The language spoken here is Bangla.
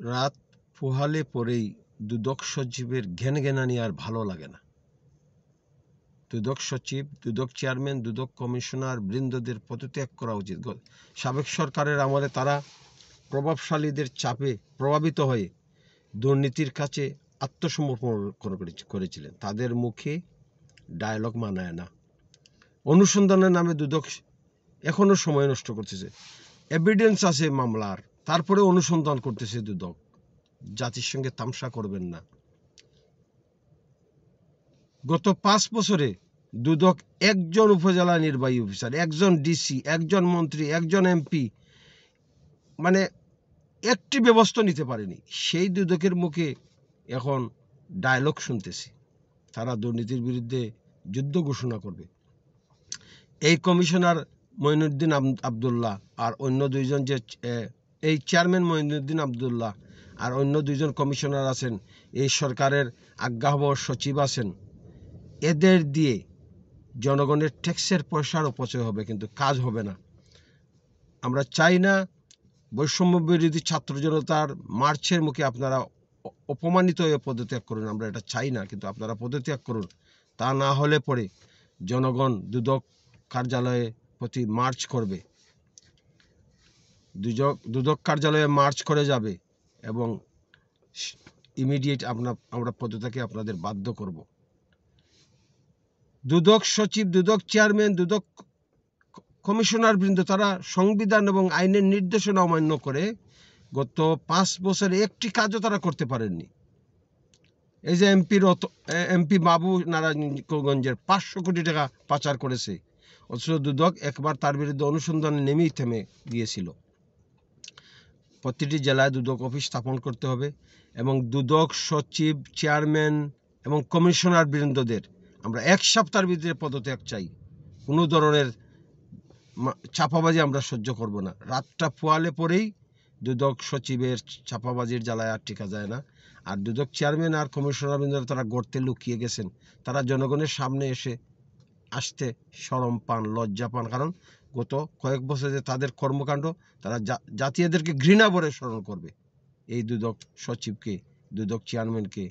রাত পোহালে পরেই দুদক সচিবের ঘ্যানঘ্যানানি আর ভালো লাগে না। দুদক সচিব, দুদক চেয়ারম্যান, দুদক কমিশনার বৃন্দদের পদত্যাগ করা উচিত। সাবেক সরকারের আমলে তারা প্রভাবশালীদের চাপে প্রভাবিত হয়ে দুর্নীতির কাছে আত্মসমর্পণ করেছিলেন। তাদের মুখে ডায়লগ মানায় না। অনুসন্ধানের নামে দুদক এখনো সময় নষ্ট করতেছে। এভিডেন্স আছে মামলার, তারপরে অনুসন্ধান করতেছে দুদক। জাতির সঙ্গে তামসা করবেন না। গত 5 বছরে দুদক একজন উপজেলা নির্বাহী অফিসার, একজন ডিসি, একজন মন্ত্রী, একজন এমপি মানে একটি ব্যবস্থা নিতে পারেনি। সেই দুদকের মুখে এখন ডায়লগ শুনতেছি। তারা দুর্নীতির বিরুদ্ধে যুদ্ধ ঘোষণা করবে। এই কমিশনার মঈনুদ্দিন আবদুল্লাহ আর অন্য দুইজন যে এই চেয়ারম্যান মঈনুদ্দিন আবদুল্লাহ আর অন্য দুইজন কমিশনার আছেন, এই সরকারের আজ্ঞাবহ সচিব আছেন, এদের দিয়ে জনগণের ট্যাক্সের পয়সার অপচয় হবে, কিন্তু কাজ হবে না। আমরা চাই না বৈষম্য বিরোধী ছাত্র জনতার মার্চের মুখে আপনারা অপমানিত হয়ে পদত্যাগ করুন। আমরা এটা চাই না, কিন্তু আপনারা পদত্যাগ করুন। তা না হলে পরে জনগণ দুদক কার্যালয়ে প্রতি মার্চ করবে, দুদক কার্যালয়ে মার্চ করে যাবে এবং ইমিডিয়েট আমরা পদত্যাগে আপনাদের বাধ্য করব। দুদক সচিব, দুদক চেয়ারম্যান, দুদক কমিশনার বৃন্দ তারা সংবিধান এবং আইনের নির্দেশনা অমান্য করে গত 5 বছরে একটি কাজও তারা করতে পারেননি। এই যে এমপি বাবু নারায়ণগঞ্জের 500 কোটি টাকা পাচার করেছে, অথচ দুদক একবার তার বিরুদ্ধে অনুসন্ধানে নেমেই থেমে গিয়েছিল। প্রতিটি জেলায় দুদক অফিস স্থাপন করতে হবে এবং দুদক সচিব, চেয়ারম্যান এবং কমিশনার বৃন্দদের আমরা 1 সপ্তাহের ভিতরে পদত্যাগ চাই। কোনো ধরনের চাপাবাজি আমরা সহ্য করব না। রাতটা পোয়ালে পরেই দুদক সচিবের চাপাবাজির জ্বালায় আর টিকা যায় না। আর দুদক চেয়ারম্যান আর কমিশনার বৃন্দরা তারা গর্তে লুকিয়ে গেছেন। তারা জনগণের সামনে আসতে শরম পান, লজ্জা পান, কারণ গত কয়েক বছরে তাদের কর্মকাণ্ড তারা জাতি এদেরকে ঘৃণা ভরে স্মরণ করবে। এই দুদক সচিবকে, দুদক চেয়ারম্যানকে